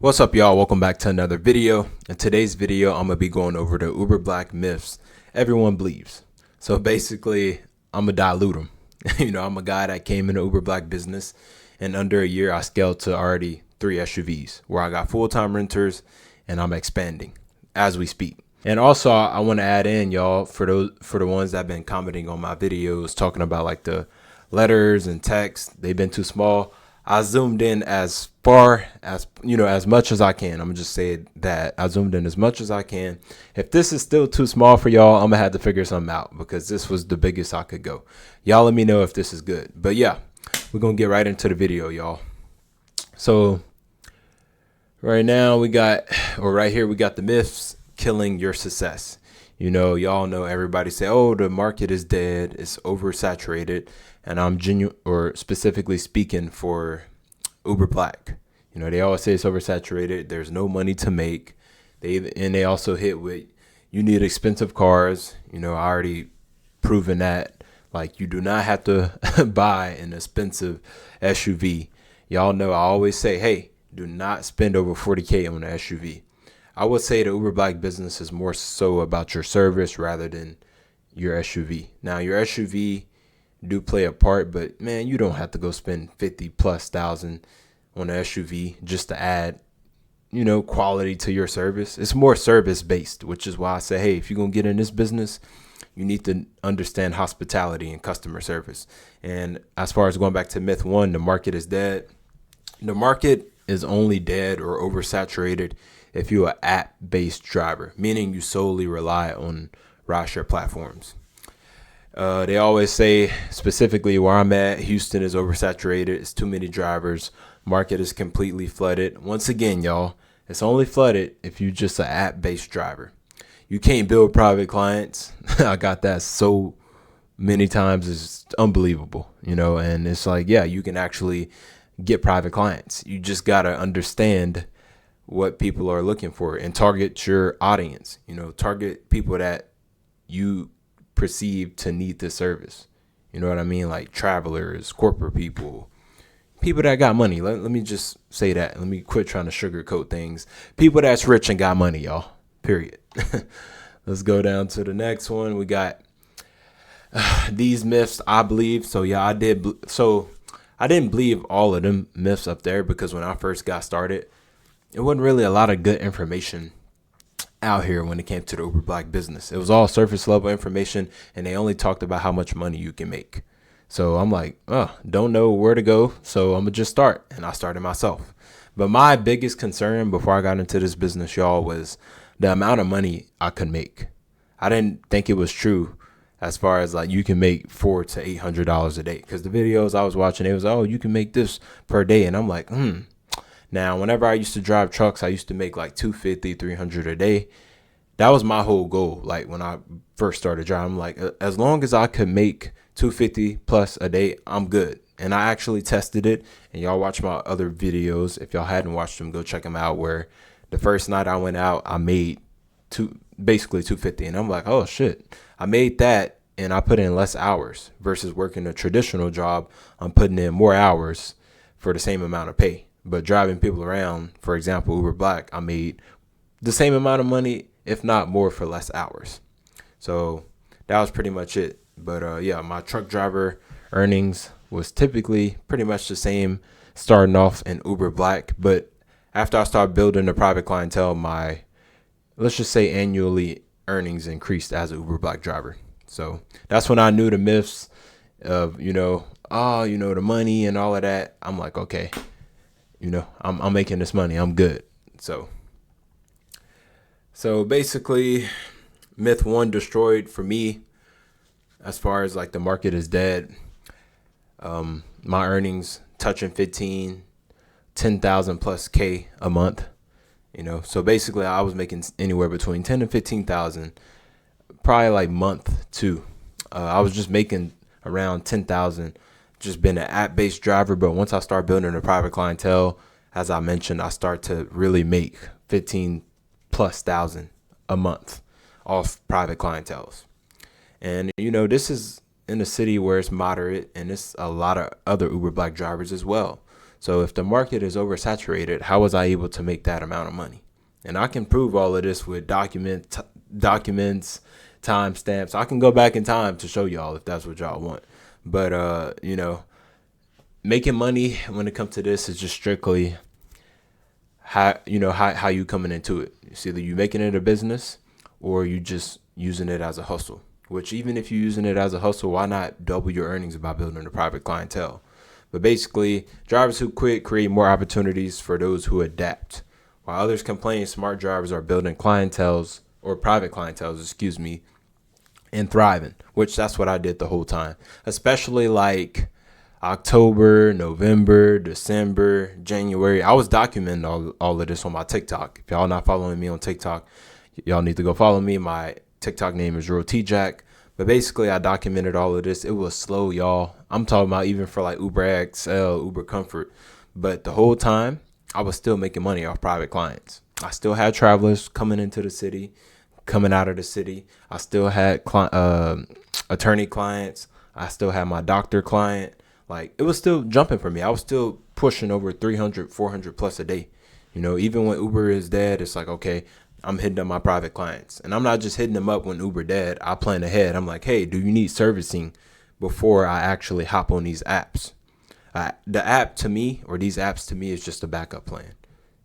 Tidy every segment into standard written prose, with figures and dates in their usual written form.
What's up, y'all? Welcome back to another video. In today's video, I'm gonna be going over the Uber Black myths everyone believes. So basically, I'm gonna dilute them. I'm a guy that came into Uber Black business, and under a year, I scaled to already 3 SUVs, where I got full-time renters, and I'm expanding as we speak. And also, I want to add in, y'all, for the ones that have been commenting on my videos, talking about like the letters and text, they've been too small. I zoomed in as far as, as much as I can. I'm gonna just say that I zoomed in as much as I can. If this is still too small for y'all, I'm gonna have to figure something out because this was the biggest I could go. Y'all let me know if this is good. But yeah, we're gonna get right into the video, y'all. So right here we got the myths killing your success. Y'all know, everybody say, oh, the market is dead, it's oversaturated, and I'm specifically speaking for Uber Black. They always say it's oversaturated, there's no money to make. They also hit with, you need expensive cars. I already proven that. Like, you do not have to buy an expensive SUV. Y'all know I always say, hey, do not spend over 40K on an SUV. I would say the Uber Black business is more so about your service rather than your SUV. Now, your SUV do play a part, but man, you don't have to go spend 50,000+ on an SUV just to add, quality to your service. It's more service based, which is why I say, hey, if you're going to get in this business, you need to understand hospitality and customer service. And as far as going back to myth 1, the market is dead. The market is only dead or oversaturated if you're an app-based driver, meaning you solely rely on rideshare platforms. They always say, specifically where I'm at, Houston is oversaturated. It's too many drivers. Market is completely flooded. Once again, y'all, it's only flooded if you're just an app-based driver. You can't build private clients. I got that so many times. It's unbelievable, and it's like, yeah, you can actually get private clients. You just got to understand what people are looking for and target your audience. Target people that you perceive to need the service. You know what I mean? Like travelers, corporate people that got money. Let me just say that. Let me quit trying to sugarcoat things. People that's rich and got money, y'all. Period. Let's go down to the next one. We got these myths, I believe. So yeah, I didn't believe all of them myths up there because when I first got started, it wasn't really a lot of good information out here when it came to the Uber Black business. It was all surface level information, and they only talked about how much money you can make. So I'm like, don't know where to go, so I'm gonna just start. And I started myself. But my biggest concern before I got into this business, y'all, was the amount of money I could make. I didn't think it was true as far as like you can make $400 to $800 a day, because the videos I was watching, it was, oh, you can make this per day. And I'm like, Now, whenever I used to drive trucks, I used to make like $250, $300 a day. That was my whole goal. Like when I first started driving, I'm like, as long as I could make $250+ a day, I'm good. And I actually tested it. And y'all watch my other videos. If y'all hadn't watched them, go check them out. Where the first night I went out, I made basically $250. And I'm like, oh shit, I made that. And I put in less hours versus working a traditional job. I'm putting in more hours for the same amount of pay. But driving people around, for example, Uber Black, I made the same amount of money, if not more, for less hours. So that was pretty much it. But yeah, my truck driver earnings was typically pretty much the same starting off in Uber Black. But after I started building the private clientele, my, let's just say, annually earnings increased as an Uber Black driver. So that's when I knew the myths of, the money and all of that. I'm like, okay. I'm making this money. I'm good. So basically, myth 1 destroyed for me as far as like the market is dead. My earnings touching 10,000+ K a month. So basically I was making anywhere between 10 and 15,000, probably like month 2. I was just making around 10,000. Just been an app-based driver, but once I start building a private clientele, as I mentioned, I start to really make 15,000+ a month off private clienteles. And this is in a city where it's moderate, and it's a lot of other Uber Black drivers as well. So if the market is oversaturated, how was I able to make that amount of money? And I can prove all of this with documents, timestamps. I can go back in time to show y'all if that's what y'all want. But making money when it comes to this is just strictly how you coming into it. It's either you making it a business or you just using it as a hustle. Which even if you're using it as a hustle, why not double your earnings by building a private clientele? But basically, drivers who quit create more opportunities for those who adapt. While others complain, smart drivers are building clienteles or private clienteles, and thriving, which that's what I did the whole time, especially like October, November, December, January. I was documenting all of this on my TikTok. If y'all not following me on TikTok, y'all need to go follow me. My TikTok name is TJackk. But basically, I documented all of this. It was slow, y'all. I'm talking about even for like Uber XL, Uber Comfort. But the whole time, I was still making money off private clients. I still had travelers coming into the city, coming out of the city. I still had attorney clients. I still had my doctor client. Like, it was still jumping for me. I was still pushing over 300, 400 plus a day. Even when Uber is dead, it's like, okay, I'm hitting up my private clients. And I'm not just hitting them up when Uber dead. I plan ahead. I'm like, hey, do you need servicing before I actually hop on these apps? The app to me, or these apps to me, is just a backup plan.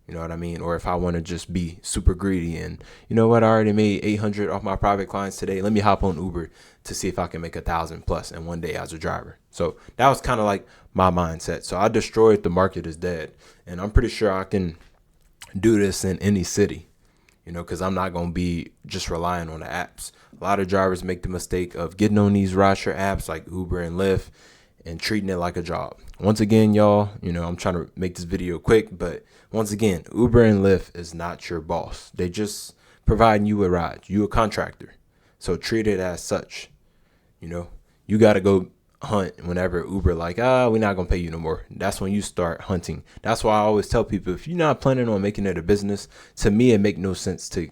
You know what I mean? Or if I want to just be super greedy and, you know what, I already made 800 off my private clients today. Let me hop on Uber to see if I can make 1,000 plus in one day as a driver. So that was kind of like my mindset. So I destroyed the market is dead. And I'm pretty sure I can do this in any city, because I'm not going to be just relying on the apps. A lot of drivers make the mistake of getting on these rideshare apps like Uber and Lyft and treating it like a job. Once again, y'all, I'm trying to make this video quick, but once again, Uber and Lyft is not your boss. They just providing you a ride. You a contractor. So treat it as such. You got to go hunt whenever Uber like, we're not going to pay you no more. That's when you start hunting. That's why I always tell people, if you're not planning on making it a business, to me, it make no sense to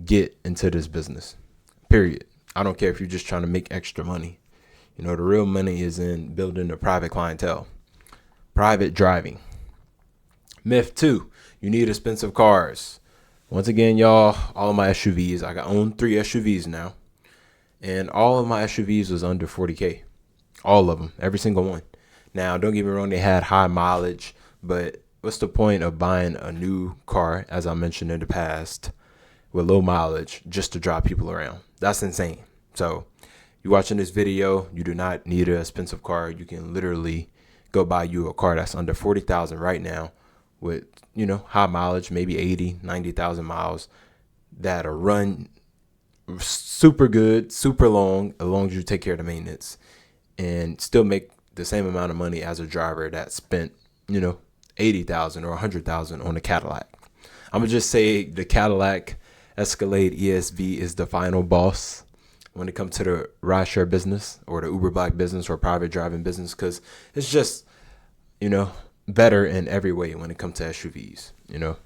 get into this business, period. I don't care if you're just trying to make extra money. The real money is in building a private clientele. Private driving. Myth 2, you need expensive cars. Once again, y'all, all of my SUVs, I own 3 SUVs now, and all of my SUVs was under 40K. All of them, every single one. Now, don't get me wrong, they had high mileage, but what's the point of buying a new car, as I mentioned in the past, with low mileage just to drive people around? That's insane. So you watching this video, you do not need an expensive car. You can literally go buy you a car that's under 40,000 right now with, high mileage, maybe 80, 90,000 miles that'll run super good, super long, as long as you take care of the maintenance, and still make the same amount of money as a driver that spent, 80,000 or 100,000 on a Cadillac. I'm going to just say the Cadillac Escalade ESV is the final boss when it comes to the rideshare business or the Uber Black business or private driving business, because it's just, better in every way when it comes to SUVs. I'm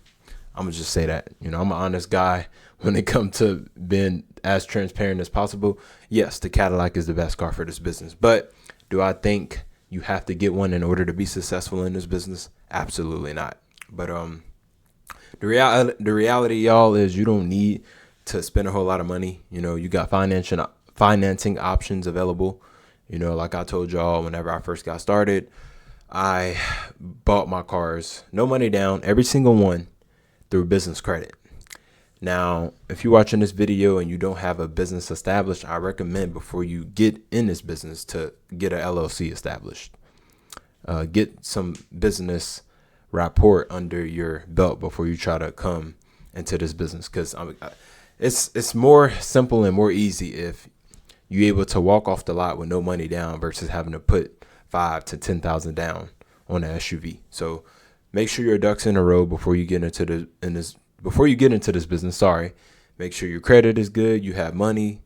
gonna just say that. I'm an honest guy when it comes to being as transparent as possible. Yes, the Cadillac is the best car for this business, but do I think you have to get one in order to be successful in this business? Absolutely not. But the reality, y'all, is you don't need to spend a whole lot of money. You got financing options available. Like I told y'all, whenever I first got started, I bought my cars, no money down, every single one through business credit. Now, if you're watching this video and you don't have a business established, I recommend before you get in this business to get an LLC established. Get some business rapport under your belt before you try to come into this business, because it's more simple and more easy if you're able to walk off the lot with no money down versus having to put 5,000 to 10,000 down on an SUV. So make sure your ducks in a row before you get into this business. Sorry, make sure your credit is good. You have money.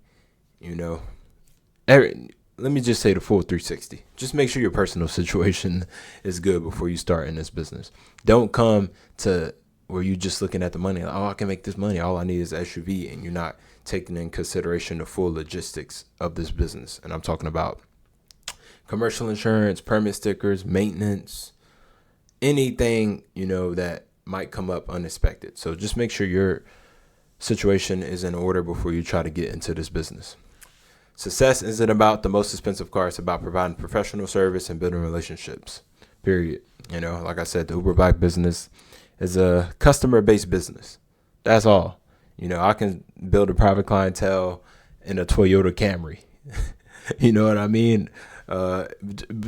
Let me just say the full 360. Just make sure your personal situation is good before you start in this business. Don't come to where you're just looking at the money. Like, I can make this money. All I need is SUV, and you're not taking in consideration the full logistics of this business. And I'm talking about commercial insurance, permit stickers, maintenance, anything, that might come up unexpected. So just make sure your situation is in order before you try to get into this business. Success isn't about the most expensive car. It's about providing professional service and building relationships, period. Like I said, the Uber Black business is a customer-based business. That's all. I can build a private clientele in a Toyota Camry. You know what I mean?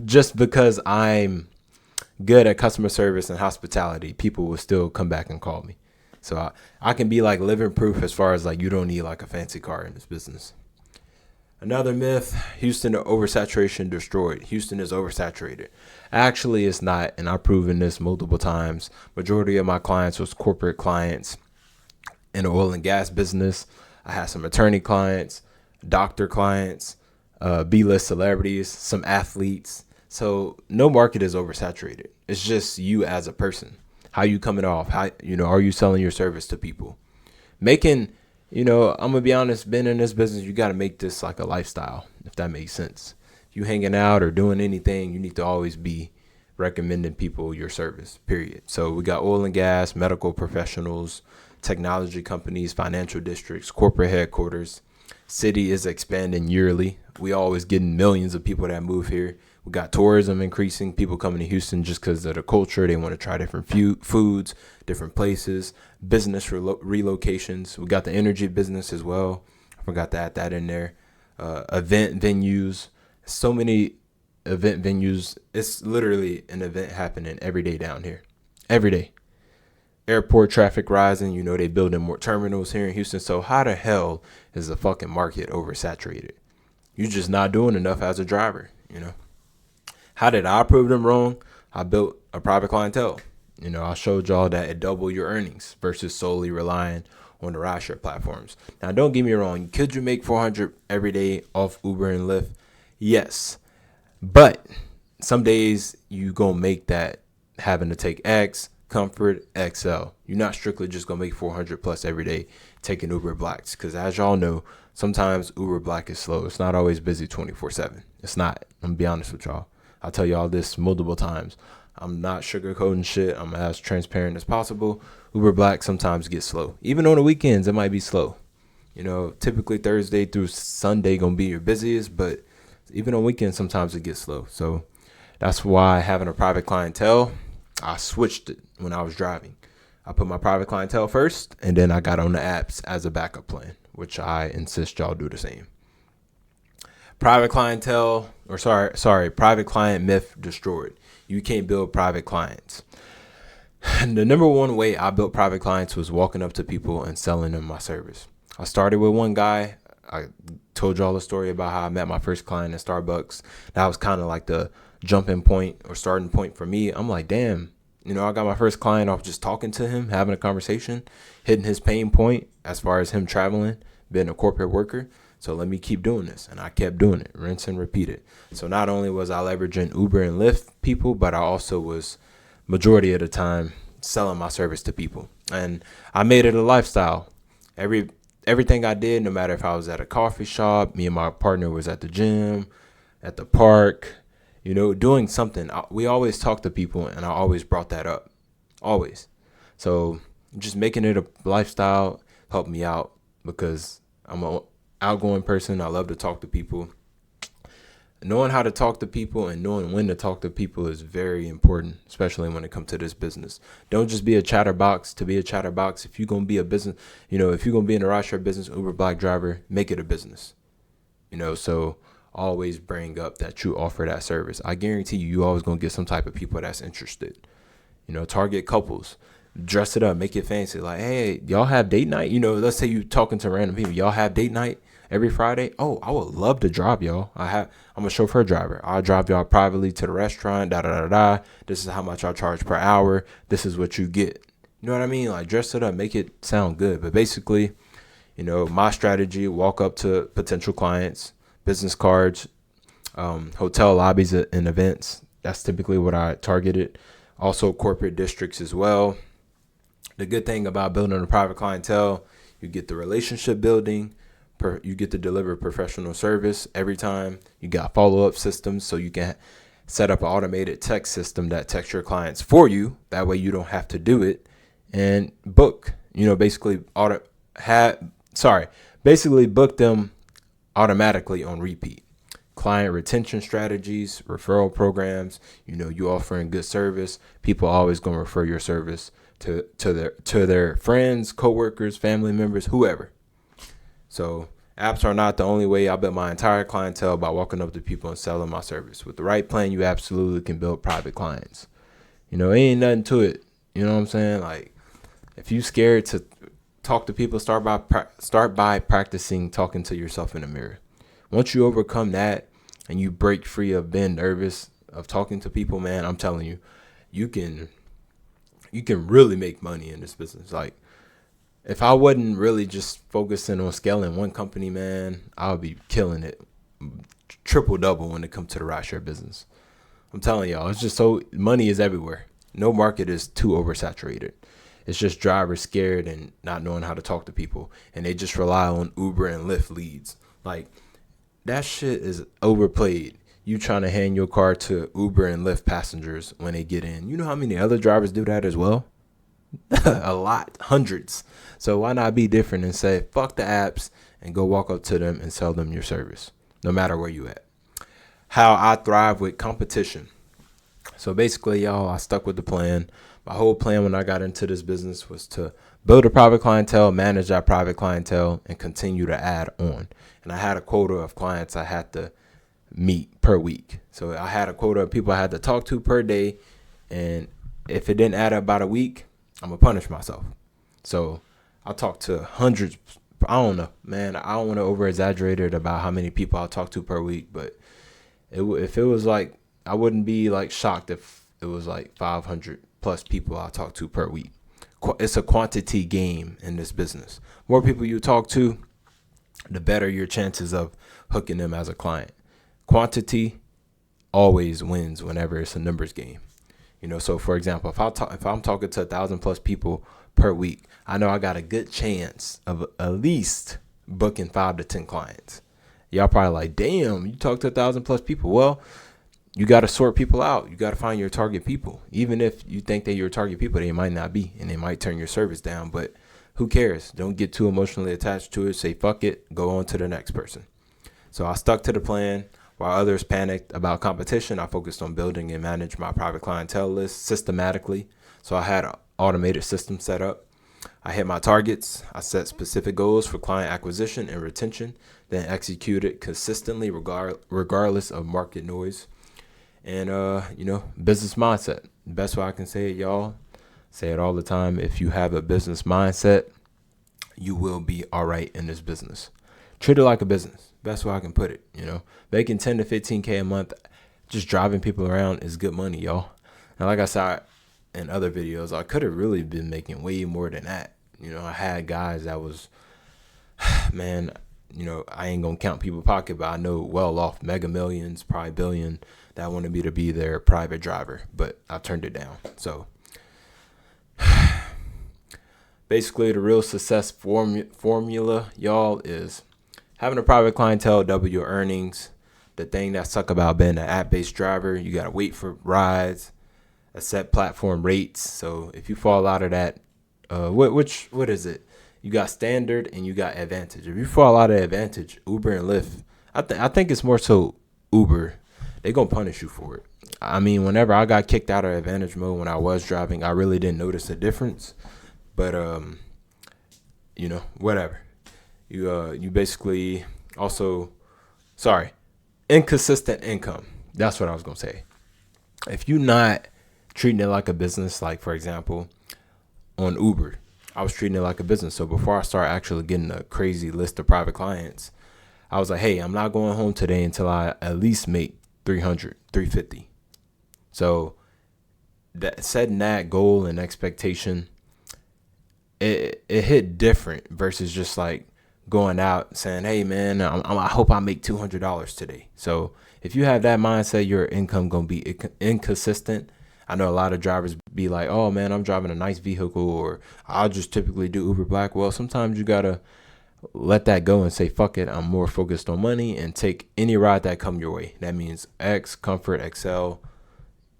Just because I'm good at customer service and hospitality, people will still come back and call me. So I can be like living proof as far as like you don't need like a fancy car in this business. Another myth, Houston oversaturation destroyed. Houston is oversaturated. Actually, it's not, and I've proven this multiple times. Majority of my clients was corporate clients in the oil and gas business. I had some attorney clients, doctor clients, B-list celebrities, some athletes. So no market is oversaturated. It's just you as a person. How you coming off? How, are you selling your service to people? Making, I'm going to be honest, being in this business, you got to make this like a lifestyle, if that makes sense. If you hanging out or doing anything, you need to always be recommending people your service, period. So we got oil and gas, medical professionals, technology companies, financial districts, corporate headquarters. City is expanding yearly. We always getting millions of people that move here. We got tourism increasing, people coming to Houston just because of the culture. They want to try different foods, different places, business relocations. We got the energy business as well. I forgot to add that in there. Event venues, so many event venues. It's literally an event happening every day down here. Every day. Airport traffic rising. They building more terminals here in Houston. So how the hell is the fucking market oversaturated? You're just not doing enough as a driver, How did I prove them wrong? I built a private clientele. I showed y'all that it doubled your earnings versus solely relying on the rideshare platforms. Now, don't get me wrong. Could you make $400 every day off Uber and Lyft? Yes. But some days you going to make that having to take X, Comfort, XL. You're not strictly just going to make $400 plus every day taking Uber Blacks. Because as y'all know, sometimes Uber Black is slow. It's not always busy 24/7. It's not. I'm going to be honest with y'all. I'll tell y'all this multiple times. I'm not sugarcoating shit. I'm as transparent as possible. Uber Black sometimes gets slow. Even on the weekends, it might be slow. Typically Thursday through Sunday going to be your busiest, but even on weekends, sometimes it gets slow. So that's why having a private clientele, I switched it when I was driving. I put my private clientele first, and then I got on the apps as a backup plan, which I insist y'all do the same. Private client myth destroyed. You can't build private clients. And the number one way I built private clients was walking up to people and selling them my service. I started with one guy. I told y'all a story about how I met my first client at Starbucks. That was kind of like the jumping point or starting point for me. I'm like, damn, I got my first client off just talking to him, having a conversation, hitting his pain point as far as him traveling, being a corporate worker. So let me keep doing this. And I kept doing it, rinse and repeat it. So not only was I leveraging Uber and Lyft people, but I also was majority of the time selling my service to people. And I made it a lifestyle. Everything I did, no matter if I was at a coffee shop, me and my partner was at the gym, at the park, doing something. We always talked to people, and I always brought that up. Always. So just making it a lifestyle helped me out because I'm an outgoing person. I love to talk to people. Knowing how to talk to people and knowing when to talk to people is very important, especially when it comes to this business. Don't just be a chatterbox to be a chatterbox. If you're going to be a business, if you're going to be in a rideshare business, Uber Black driver, make it a business. So always bring up that you offer that service. I guarantee you always going to get some type of people that's interested. Target couples. Dress it up, make it fancy. Like, hey, y'all have date night? Let's say you talking to random people. Y'all have date night every Friday? Oh, I would love to drive y'all. I'm a chauffeur driver. I'll drive y'all privately to the restaurant, This is how much I charge per hour. This is what you get. You know what I mean? Like, dress it up, make it sound good. But basically, my strategy, walk up to potential clients, business cards, hotel lobbies and events. That's typically what I targeted. Also corporate districts as well. The good thing about building a private clientele, you get the relationship building, you get to deliver professional service every time. You got follow-up systems so you can set up an automated text system that texts your clients for you. That way you don't have to do it, and book, basically basically book them automatically on repeat. Client retention strategies, referral programs, you offering good service. People are always going to refer your service to their friends, coworkers, family members, whoever. So apps are not the only way I built my entire clientele by walking up to people and selling my service. With the right plan, you absolutely can build private clients. Ain't nothing to it. You know what I'm saying? Like, if you scared to talk to people, start by practicing talking to yourself in the mirror. Once you overcome that and you break free of being nervous of talking to people, man, I'm telling you, you can really make money in this business. Like, if I wasn't really just focusing on scaling one company, man, I would be killing it triple double when it comes to the rideshare business. I'm telling y'all, it's just money is everywhere. No market is too oversaturated. It's just drivers scared and not knowing how to talk to people, and they just rely on Uber and Lyft leads. Like, that shit is overplayed. You trying to hand your car to Uber and Lyft passengers when they get in. You know how many other drivers do that as well? A lot, hundreds. So why not be different and say, fuck the apps, and go walk up to them and sell them your service, no matter where you at. How I thrive with competition. So basically, y'all, I stuck with the plan. My whole plan when I got into this business was to build a private clientele, manage that private clientele, and continue to add on. And I had a quota of clients I had to meet per week. So I had a quota of people I had to talk to per day. And if it didn't add up about a week, I'm going to punish myself. So I talked to hundreds. I don't know, man. I don't want to over exaggerate it about how many people I'll talk to per week. But if it was like, I wouldn't be like shocked if it was like 500 plus people I talk to per week. It's a quantity game in this business. More people you talk to, the better your chances of hooking them as a client. Quantity always wins whenever it's a numbers game. So for example, if I'm talking to 1,000 plus people per week, I know I got a good chance of at least booking 5 to 10 clients. Y'all probably like, damn, you talk to 1,000 plus people. Well, you got to sort people out. You got to find your target people. Even if you think they're your target people, they might not be, and they might turn your service down. But who cares? Don't get too emotionally attached to it. Say, fuck it. Go on to the next person. So I stuck to the plan. While others panicked about competition, I focused on building and manage my private clientele list systematically. So I had an automated system set up. I hit my targets. I set specific goals for client acquisition and retention, then executed consistently regardless of market noise. And, business mindset. The best way I can say it, y'all, say it all the time. If you have a business mindset, you will be all right in this business. Treat it like a business. Best way I can put it, making 10 to 15K a month, just driving people around is good money, y'all. And like I said in other videos, I could have really been making way more than that. I had guys that was, man, I ain't going to count people's pocket, but I know well off mega millions, probably billion, that wanted me to be their private driver, but I turned it down. So basically the real success formula, y'all, is having a private clientele, double your earnings. The thing that suck about being an app-based driver, you got to wait for rides, set platform rates. So if you fall out of that, what is it? You got standard and you got advantage. If you fall out of advantage, Uber and Lyft, I think it's more so Uber. They're going to punish you for it. I mean, whenever I got kicked out of advantage mode when I was driving, I really didn't notice a difference. But, whatever. You basically also, inconsistent income. That's what I was going to say. If you're not treating it like a business, like, for example, on Uber, I was treating it like a business. So before I start actually getting a crazy list of private clients, I was like, hey, I'm not going home today until I at least make 300, 350. So that setting that goal and expectation, it hit different versus just like going out saying, hey man, I hope I make $200 today. So if you have that mindset, your income gonna be inconsistent. I know a lot of drivers be like, oh man, I'm driving a nice vehicle, or I'll just typically do Uber Black. Well, sometimes you gotta let that go and say, fuck it, I'm more focused on money, and take any ride that come your way. That means X, Comfort, Excel,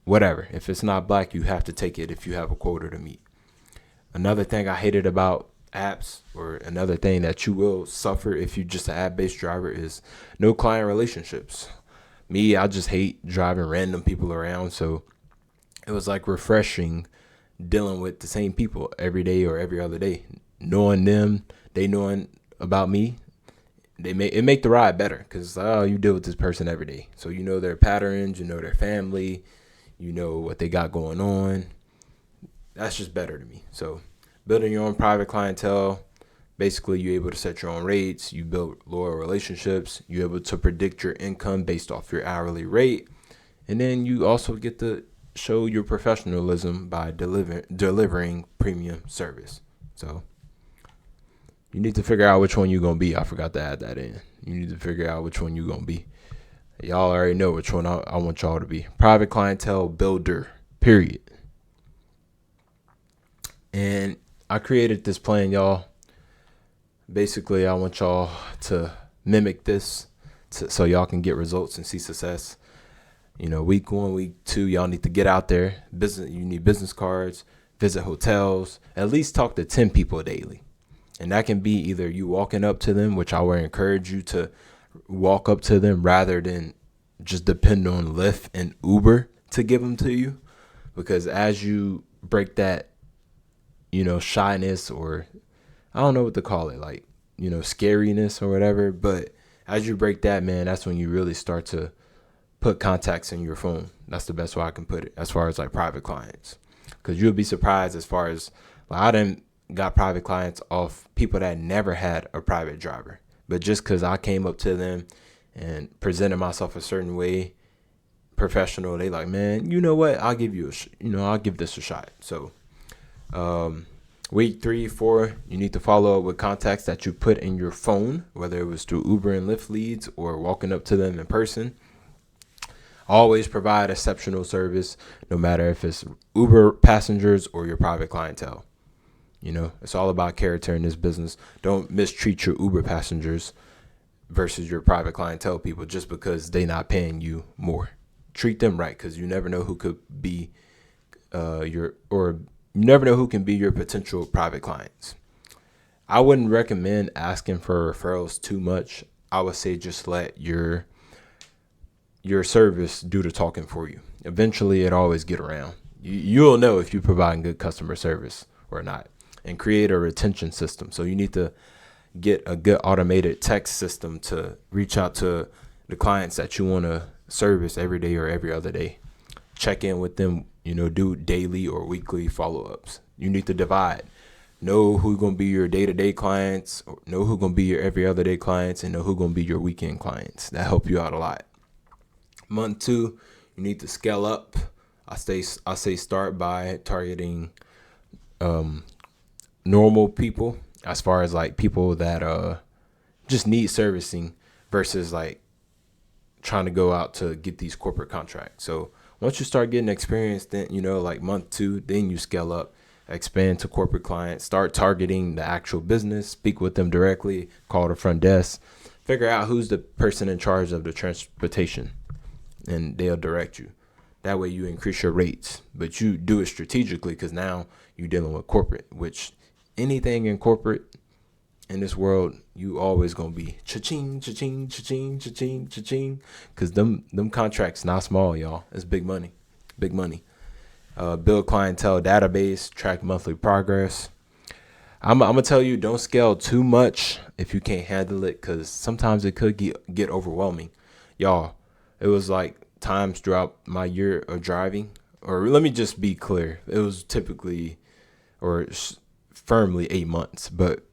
whatever. If it's not black, you have to take it if you have a quota to meet. Another thing I hated about apps, or another thing that you will suffer if you're just an app-based driver, is no client relationships. Me, I just hate driving random people around, so it was like refreshing dealing with the same people every day or every other day, knowing them, they knowing about me. It make the ride better, because you deal with this person every day, so you know their patterns, you know their family, you know what they got going on. That's just better to me. So building your own private clientele, basically you're able to set your own rates, you build loyal relationships, you're able to predict your income based off your hourly rate, and then you also get to show your professionalism by delivering premium service. So you need to figure out which one you're going to be. I forgot to add that in. You need to figure out which one you're going to be. Y'all already know which one I want y'all to be. Private clientele builder, period. And I created this plan, y'all. Basically, I want y'all to mimic this so y'all can get results and see success. You know, week 1, week 2, y'all need to get out there. You need business cards, visit hotels, at least talk to 10 people daily. And that can be either you walking up to them, which I would encourage you to walk up to them rather than just depend on Lyft and Uber to give them to you. Because as you break that, shyness, or I don't know what to call it, like, scariness or whatever. But as you break that, man, that's when you really start to put contacts in your phone. That's the best way I can put it as far as like private clients. Because you'll be surprised as far as, like, I done got private clients off people that never had a private driver. But just because I came up to them and presented myself a certain way, professional, they like, man, you know what? I'll give you I'll give this a shot. So week 3, 4, you need to follow up with contacts that you put in your phone, whether it was through Uber and Lyft leads or walking up to them in person. Always provide exceptional service, no matter if it's Uber passengers or your private clientele. It's all about character in this business. Don't mistreat your Uber passengers versus your private clientele people just because they not paying you more. Treat them right, because you never know who could be you never know who can be your potential private clients. I wouldn't recommend asking for referrals too much. I would say just let your service do the talking for you. Eventually, it always get around. You'll know if you're providing good customer service or not. And create a retention system. So you need to get a good automated text system to reach out to the clients that you want to service every day or every other day. Check in with them, do daily or weekly follow-ups. You need to divide. Know who's going to be your day-to-day clients, or know who's going to be your every other day clients, and know who's going to be your weekend clients. That help you out a lot. Month 2, you need to scale up. I say start by targeting normal people, as far as like people that just need servicing, versus like trying to go out to get these corporate contracts. So once you start getting experience, then like month 2, then you scale up, expand to corporate clients, start targeting the actual business, speak with them directly, call the front desk, figure out who's the person in charge of the transportation, and they'll direct you. That way you increase your rates, but you do it strategically, because now you're dealing with corporate, which anything in corporate in this world, you always gonna be cha-ching, cha-ching, cha-ching, cha-ching, cha-ching, because them contracts not small, y'all. It's big money. Build clientele database, track monthly progress. I'm gonna tell you, don't scale too much if you can't handle it, because sometimes it could get overwhelming. Y'all, it was like times throughout my year of driving, or let me just be clear, it was typically or firmly 8 months, but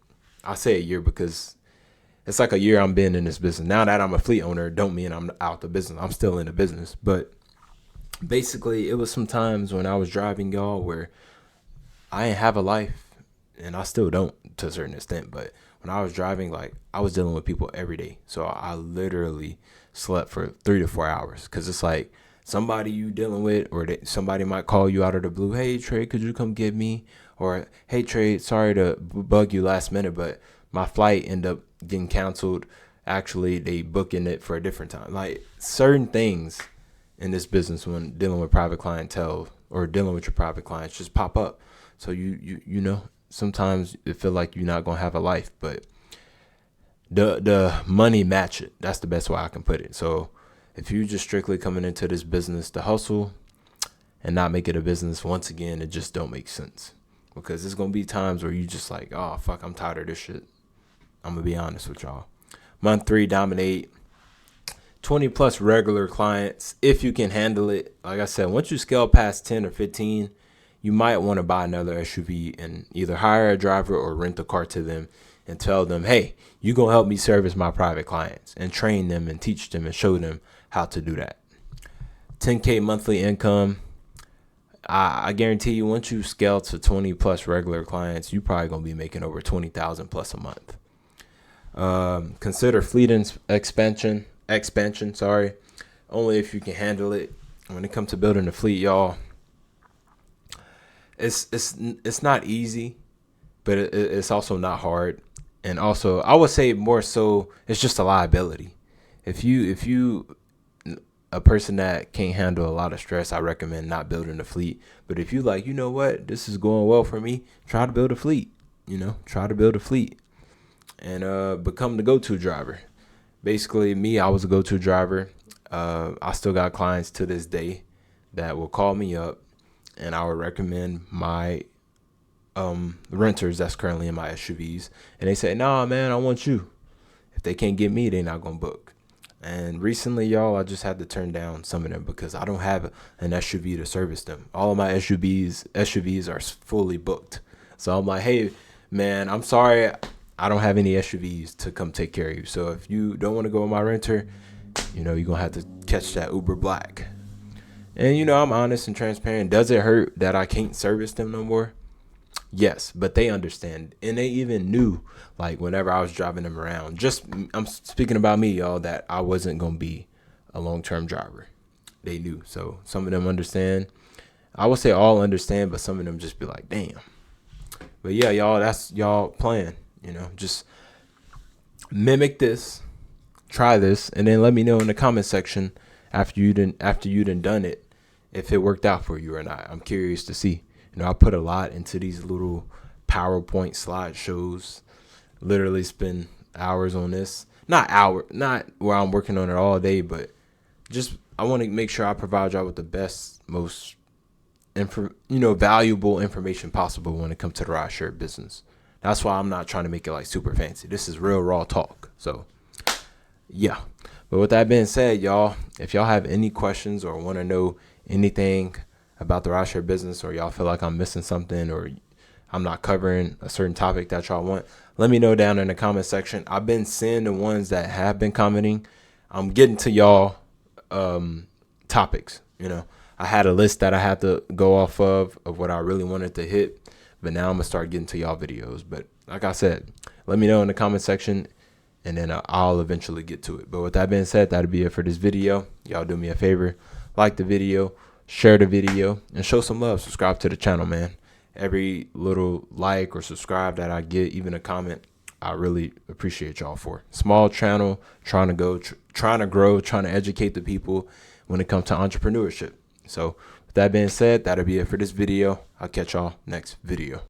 I say a year because it's like a year I'm been in this business. Now that I'm a fleet owner, don't mean I'm out the business. I'm still in the business. But basically, it was some times when I was driving, y'all, where I didn't have a life, and I still don't to a certain extent. But when I was driving, like, I was dealing with people every day. So I literally slept for 3 to 4 hours, because it's like somebody you dealing with, or somebody might call you out of the blue. Hey, Trey, could you come get me? Or, hey, Trey, sorry to bug you last minute, but my flight ended up getting canceled. Actually, they booking it for a different time. Like certain things in this business when dealing with private clientele or dealing with your private clients just pop up. So you know, sometimes it feel like you're not gonna have a life, but the money match it. That's the best way I can put it. So if you just strictly coming into this business to hustle and not make it a business, once again, it just don't make sense. Because there's gonna be times where you just like, oh fuck, I'm tired of this shit. I'm gonna be honest with y'all. Month 3, dominate. 20 plus regular clients if you can handle it. Like I said, once you scale past 10 or 15, you might want to buy another SUV and either hire a driver or rent a car to them and tell them, hey, you gonna help me service my private clients, and train them and teach them and show them how to do that. 10K monthly income. I guarantee you, once you scale to 20 plus regular clients, you probably gonna be making over 20,000 plus a month. Consider fleet expansion, only if you can handle it. When it comes to building a fleet, y'all, it's not easy, but it's also not hard. And also, I would say more so, it's just a liability. If you a person that can't handle a lot of stress, I recommend not building a fleet. But if you like, you know what, this is going well for me, try to build a fleet. Try to build a fleet and become the go-to driver. Basically, me, I was a go-to driver. I still got clients to this day that will call me up, and I would recommend my renters that's currently in my SUVs, and they say, nah, man, I want you. If they can't get me, they're not gonna book. And recently, y'all, I just had to turn down some of them because I don't have an SUV to service them. All of my SUVs are fully booked. So I'm like, hey, man, I'm sorry, I don't have any SUVs to come take care of you. So if you don't want to go with my renter, you're going to have to catch that Uber Black. And, I'm honest and transparent. Does it hurt that I can't service them no more? Yes, but they understand. And they even knew, like, whenever I was driving them around, I'm speaking about me, y'all, that I wasn't going to be a long-term driver. They knew. So some of them understand. I would say all understand, but some of them just be like, damn. But yeah, y'all, that's y'all plan. Just mimic this, try this, and then let me know in the comment section after you done it if it worked out for you or not. I'm curious to see. I put a lot into these little PowerPoint slideshows. Literally spend hours on this. Not where I'm working on it all day, but just I want to make sure I provide y'all with the best, most valuable information possible when it comes to the rideshare business. That's why I'm not trying to make it like super fancy. This is real raw talk. So yeah. But with that being said, y'all, if y'all have any questions or want to know anything about the rideshare business, or y'all feel like I'm missing something or I'm not covering a certain topic that y'all want, let me know down in the comment section. I've been seeing the ones that have been commenting. I'm getting to y'all topics. I had a list that I had to go off of what I really wanted to hit, but now I'm gonna start getting to y'all videos. But like I said, let me know in the comment section, and then I'll eventually get to it. But with that being said, that'll be it for this video. Y'all do me a favor, like the video, share the video, and show some love. Subscribe to the channel, man. Every little like or subscribe that I get, even a comment, I really appreciate y'all for. Small channel, trying to grow, trying to educate the people when it comes to entrepreneurship. So with that being said, that'll be it for this video. I'll catch y'all next video.